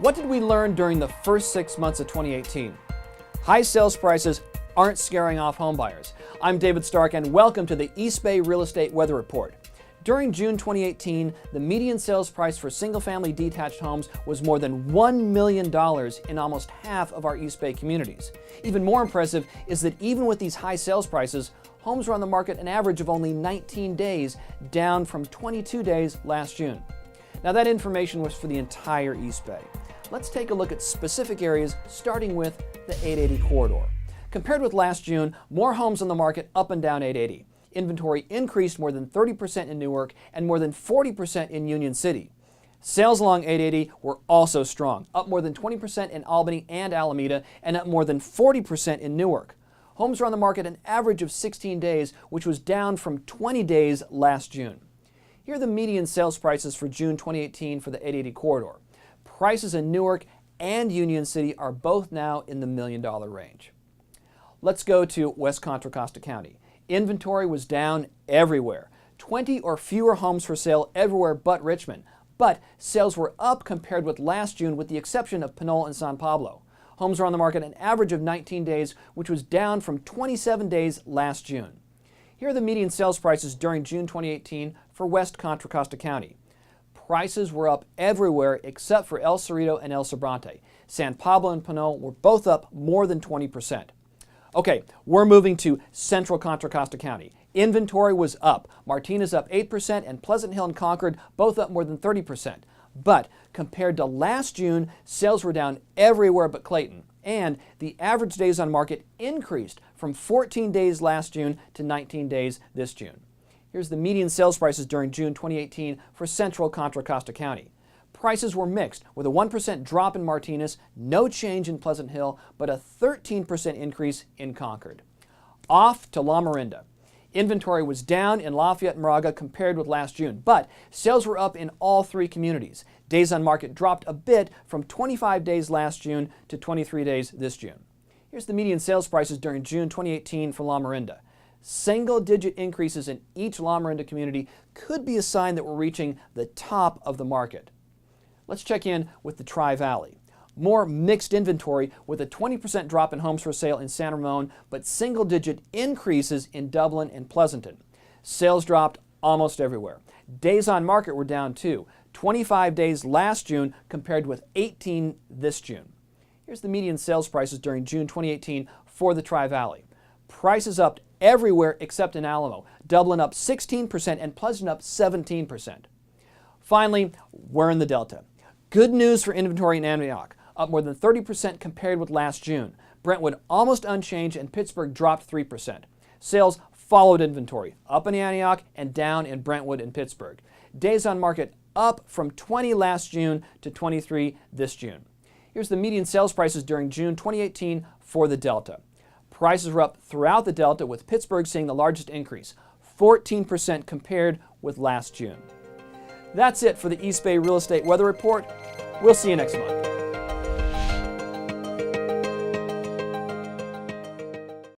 What did we learn during the first 6 months of 2018? High sales prices aren't scaring off homebuyers. I'm David Stark and welcome to the East Bay Real Estate Weather Report. During June 2018, the median sales price for single-family detached homes was more than $1 million in almost half of our East Bay communities. Even more impressive is that even with these high sales prices, homes were on the market an average of only 19 days, down from 22 days last June. Now that information was for the entire East Bay. Let's take a look at specific areas, starting with the 880 corridor. Compared with last June, more homes on the market up and down 880. Inventory increased more than 30% in Newark and more than 40% in Union City. Sales along 880 were also strong, up more than 20% in Albany and Alameda, and up more than 40% in Newark. Homes were on the market an average of 16 days, which was down from 20 days last June. Here are the median sales prices for June 2018 for the 880 corridor. Prices in Newark and Union City are both now in the $1 million range. Let's go to West Contra Costa County. Inventory was down everywhere. 20 or fewer homes for sale everywhere but Richmond. But sales were up compared with last June with the exception of Pinole and San Pablo. Homes are on the market an average of 19 days, which was down from 27 days last June. Here are the median sales prices during June 2018 for West Contra Costa County. Prices were up everywhere except for El Cerrito and El Sobrante. San Pablo and Pinole were both up more than 20%. Okay, we're moving to Central Contra Costa County. Inventory was up. Martinez up 8% and Pleasant Hill and Concord both up more than 30%. But compared to last June, sales were down everywhere but Clayton. And the average days on market increased from 14 days last June to 19 days this June. Here's the median sales prices during June 2018 for Central Contra Costa County. Prices were mixed, with a 1% drop in Martinez, no change in Pleasant Hill, but a 13% increase in Concord. Off to Lamorinda. Inventory was down in Lafayette and Moraga compared with last June, but sales were up in all three communities. Days on market dropped a bit from 25 days last June to 23 days this June. Here's the median sales prices during June 2018 for Lamorinda. Single-digit increases in each Lamorinda community could be a sign that we're reaching the top of the market. Let's check in with the Tri-Valley. More mixed inventory with a 20% drop in homes for sale in San Ramon, but single-digit increases in Dublin and Pleasanton. Sales dropped almost everywhere. Days on market were down too. 25 days last June compared with 18 this June. Here's the median sales prices during June 2018 for the Tri-Valley. Prices up everywhere except in Alamo. Dublin up 16% and Pleasant up 17%. Finally, we're in the Delta. Good news for inventory in Antioch, up more than 30% compared with last June. Brentwood almost unchanged and Pittsburgh dropped 3%. Sales followed inventory, up in Antioch and down in Brentwood and Pittsburgh. Days on market up from 20 last June to 23 this June. Here's the median sales prices during June 2018 for the Delta. Prices were up throughout the Delta, with Pittsburgh seeing the largest increase, 14% compared with last June. That's it for the East Bay Real Estate Weather Report. We'll see you next month.